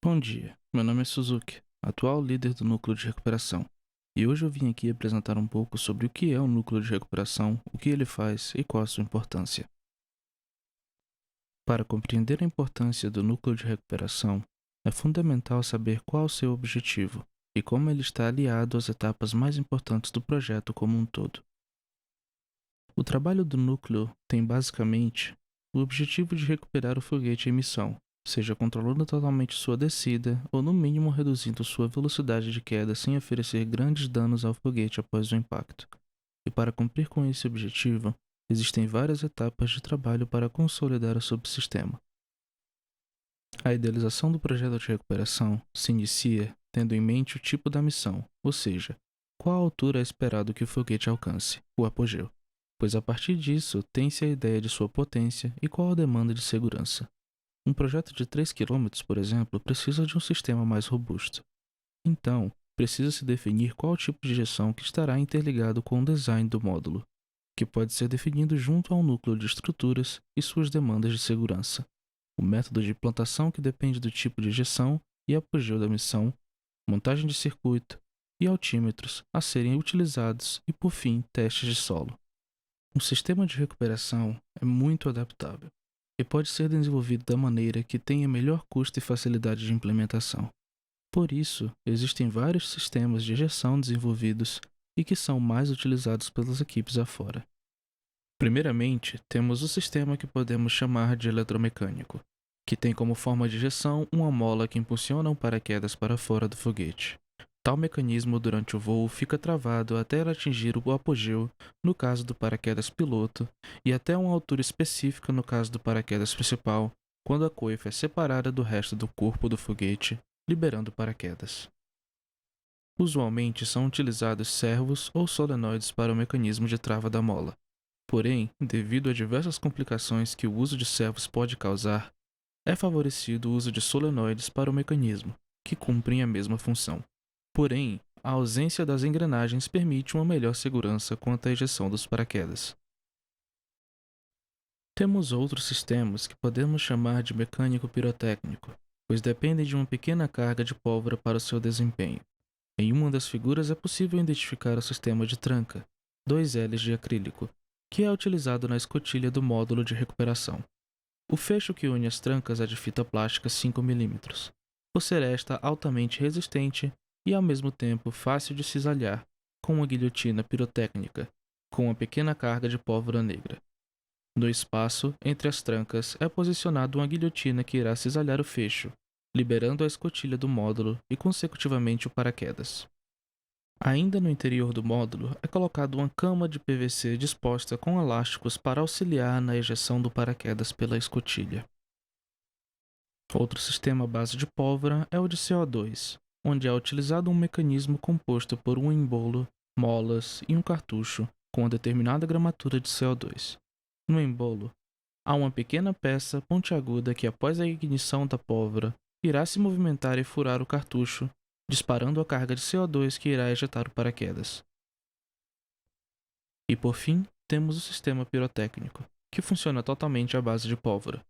Bom dia, meu nome é Suzuki, atual líder do núcleo de recuperação, e hoje eu vim aqui apresentar um pouco sobre o que é o núcleo de recuperação, o que ele faz e qual a sua importância. Para compreender a importância do núcleo de recuperação, é fundamental saber qual o seu objetivo e como ele está aliado às etapas mais importantes do projeto como um todo. O trabalho do núcleo tem basicamente o objetivo de recuperar o foguete em missão, seja controlando totalmente sua descida ou no mínimo reduzindo sua velocidade de queda sem oferecer grandes danos ao foguete após o impacto. E para cumprir com esse objetivo, existem várias etapas de trabalho para consolidar o subsistema. A idealização do projeto de recuperação se inicia tendo em mente o tipo da missão, ou seja, qual a altura é esperado que o foguete alcance, o apogeu, pois a partir disso tem-se a ideia de sua potência e qual a demanda de segurança. Um projeto de 3 km, por exemplo, precisa de um sistema mais robusto. Então, precisa-se definir qual tipo de injeção que estará interligado com o design do módulo, que pode ser definido junto ao núcleo de estruturas e suas demandas de segurança, o método de implantação que depende do tipo de injeção e apogeu da missão, montagem de circuito e altímetros a serem utilizados e, por fim, testes de solo. Um sistema de recuperação é muito adaptável e pode ser desenvolvido da maneira que tenha melhor custo e facilidade de implementação. Por isso, existem vários sistemas de injeção desenvolvidos e que são mais utilizados pelas equipes afora. Primeiramente, temos o sistema que podemos chamar de eletromecânico, que tem como forma de injeção uma mola que impulsiona um paraquedas para fora do foguete. Tal mecanismo durante o voo fica travado até atingir o apogeu no caso do paraquedas piloto e até uma altura específica no caso do paraquedas principal, quando a coifa é separada do resto do corpo do foguete, liberando o paraquedas. Usualmente são utilizados servos ou solenoides para o mecanismo de trava da mola. Porém, devido a diversas complicações que o uso de servos pode causar, é favorecido o uso de solenoides para o mecanismo, que cumprem a mesma função. Porém, a ausência das engrenagens permite uma melhor segurança quanto à ejeção dos paraquedas. Temos outros sistemas que podemos chamar de mecânico pirotécnico, pois dependem de uma pequena carga de pólvora para o seu desempenho. Em uma das figuras é possível identificar o sistema de tranca, 2 Ls de acrílico, que é utilizado na escotilha do módulo de recuperação. O fecho que une as trancas é de fita plástica 5 mm, por ser esta altamente resistente e ao mesmo tempo fácil de cisalhar, com uma guilhotina pirotécnica, com uma pequena carga de pólvora negra. No espaço entre as trancas é posicionada uma guilhotina que irá cisalhar o fecho, liberando a escotilha do módulo e consecutivamente o paraquedas. Ainda no interior do módulo é colocada uma cama de PVC disposta com elásticos para auxiliar na ejeção do paraquedas pela escotilha. Outro sistema à base de pólvora é o de CO2, onde é utilizado um mecanismo composto por um embolo, molas e um cartucho com uma determinada gramatura de CO2. No embolo, há uma pequena peça pontiaguda que, após a ignição da pólvora, irá se movimentar e furar o cartucho, disparando a carga de CO2 que irá ejetar o paraquedas. E por fim, temos o sistema pirotécnico, que funciona totalmente à base de pólvora.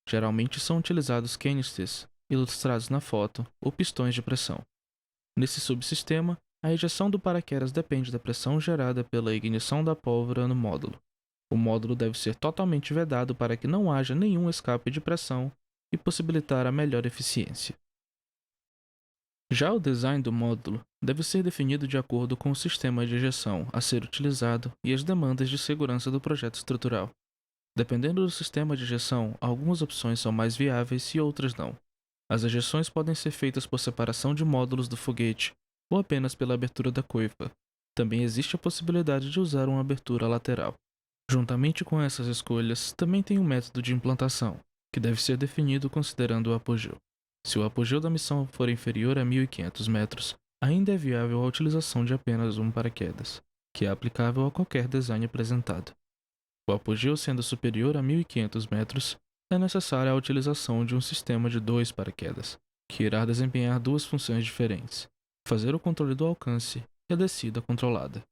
Geralmente são utilizados canisters, ilustrados na foto, ou pistões de pressão. Nesse subsistema, a ejeção do paraquedas depende da pressão gerada pela ignição da pólvora no módulo. O módulo deve ser totalmente vedado para que não haja nenhum escape de pressão e possibilitar a melhor eficiência. Já o design do módulo deve ser definido de acordo com o sistema de ejeção a ser utilizado e as demandas de segurança do projeto estrutural. Dependendo do sistema de ejeção, algumas opções são mais viáveis e outras não. As ejeções podem ser feitas por separação de módulos do foguete ou apenas pela abertura da coifa. Também existe a possibilidade de usar uma abertura lateral. Juntamente com essas escolhas, também tem um método de implantação, que deve ser definido considerando o apogeu. Se o apogeu da missão for inferior a 1.500 metros, ainda é viável a utilização de apenas um paraquedas, que é aplicável a qualquer design apresentado. O apogeu sendo superior a 1.500 metros, é necessária a utilização de um sistema de 2 paraquedas, que irá desempenhar 2 funções diferentes: fazer o controle do alcance e a descida controlada.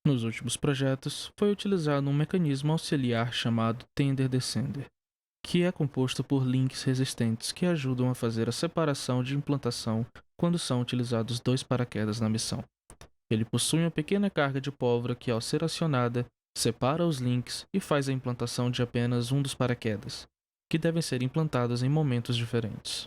Nos últimos projetos, foi utilizado um mecanismo auxiliar chamado Tender Descender, que é composto por links resistentes que ajudam a fazer a separação de implantação quando são utilizados dois paraquedas na missão. Ele possui uma pequena carga de pólvora que, ao ser acionada, separa os links e faz a implantação de apenas um dos paraquedas, que devem ser implantados em momentos diferentes.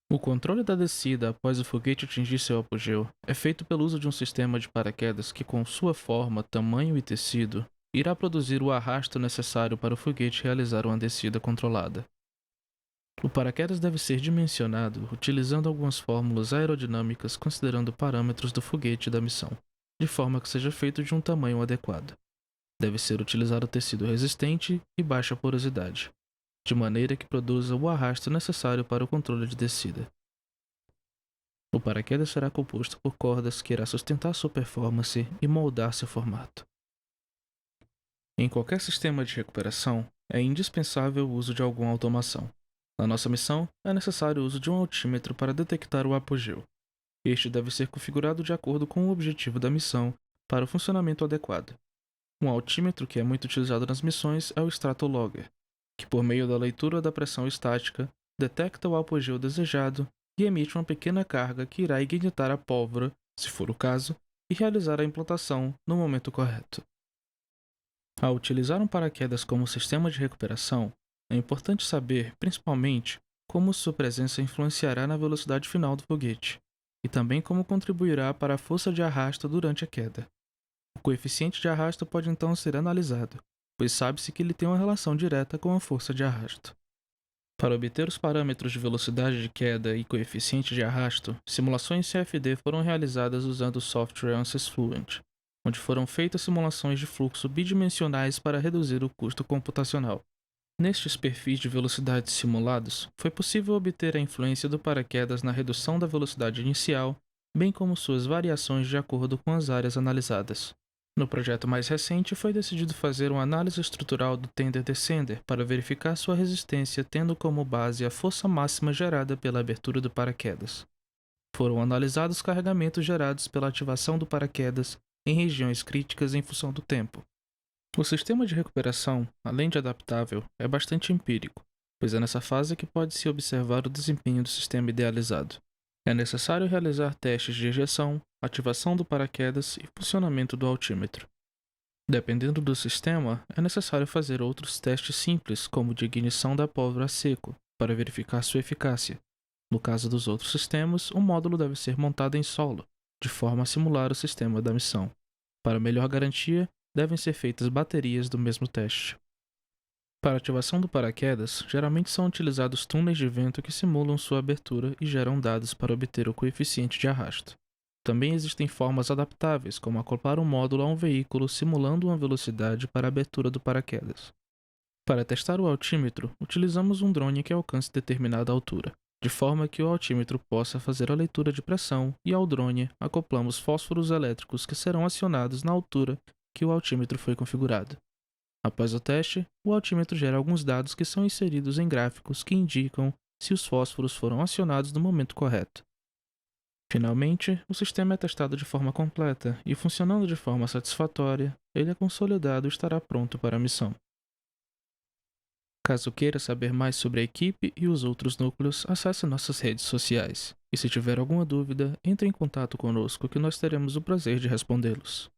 O controle da descida após o foguete atingir seu apogeu é feito pelo uso de um sistema de paraquedas que, com sua forma, tamanho e tecido, irá produzir o arrasto necessário para o foguete realizar uma descida controlada. O paraquedas deve ser dimensionado utilizando algumas fórmulas aerodinâmicas considerando parâmetros do foguete e da missão, de forma que seja feito de um tamanho adequado. Deve ser utilizado tecido resistente e baixa porosidade, de maneira que produza o arrasto necessário para o controle de descida. O paraquedas será composto por cordas que irá sustentar sua performance e moldar seu formato. Em qualquer sistema de recuperação, é indispensável o uso de alguma automação. Na nossa missão, é necessário o uso de um altímetro para detectar o apogeu. Este deve ser configurado de acordo com o objetivo da missão para o funcionamento adequado. Um altímetro que é muito utilizado nas missões é o Stratologger, que por meio da leitura da pressão estática, detecta o apogeu desejado e emite uma pequena carga que irá ignitar a pólvora, se for o caso, e realizar a implantação no momento correto. Ao utilizar um paraquedas como sistema de recuperação, é importante saber, principalmente, como sua presença influenciará na velocidade final do foguete, e também como contribuirá para a força de arrasto durante a queda. O coeficiente de arrasto pode então ser analisado, pois sabe-se que ele tem uma relação direta com a força de arrasto. Para obter os parâmetros de velocidade de queda e coeficiente de arrasto, simulações CFD foram realizadas usando o software ANSYS Fluent, onde foram feitas simulações de fluxo bidimensionais para reduzir o custo computacional. Nestes perfis de velocidade simulados, foi possível obter a influência do paraquedas na redução da velocidade inicial, bem como suas variações de acordo com as áreas analisadas. No projeto mais recente, foi decidido fazer uma análise estrutural do tender-descender para verificar sua resistência, tendo como base a força máxima gerada pela abertura do paraquedas. Foram analisados carregamentos gerados pela ativação do paraquedas em regiões críticas em função do tempo. O sistema de recuperação, além de adaptável, é bastante empírico, pois é nessa fase que pode-se observar o desempenho do sistema idealizado. É necessário realizar testes de ejeção, ativação do paraquedas e funcionamento do altímetro. Dependendo do sistema, é necessário fazer outros testes simples, como o de ignição da pólvora a seco, para verificar sua eficácia. No caso dos outros sistemas, o módulo deve ser montado em solo, de forma a simular o sistema da missão. Para melhor garantia, devem ser feitas baterias do mesmo teste. Para a ativação do paraquedas, geralmente são utilizados túneis de vento que simulam sua abertura e geram dados para obter o coeficiente de arrasto. Também existem formas adaptáveis, como acoplar um módulo a um veículo simulando uma velocidade para a abertura do paraquedas. Para testar o altímetro, utilizamos um drone que alcance determinada altura, de forma que o altímetro possa fazer a leitura de pressão e ao drone acoplamos fósforos elétricos que serão acionados na altura que o altímetro foi configurado. Após o teste, o altímetro gera alguns dados que são inseridos em gráficos que indicam se os fósforos foram acionados no momento correto. Finalmente, o sistema é testado de forma completa e, funcionando de forma satisfatória, ele é consolidado e estará pronto para a missão. Caso queira saber mais sobre a equipe e os outros núcleos, acesse nossas redes sociais. E se tiver alguma dúvida, entre em contato conosco que nós teremos o prazer de respondê-los.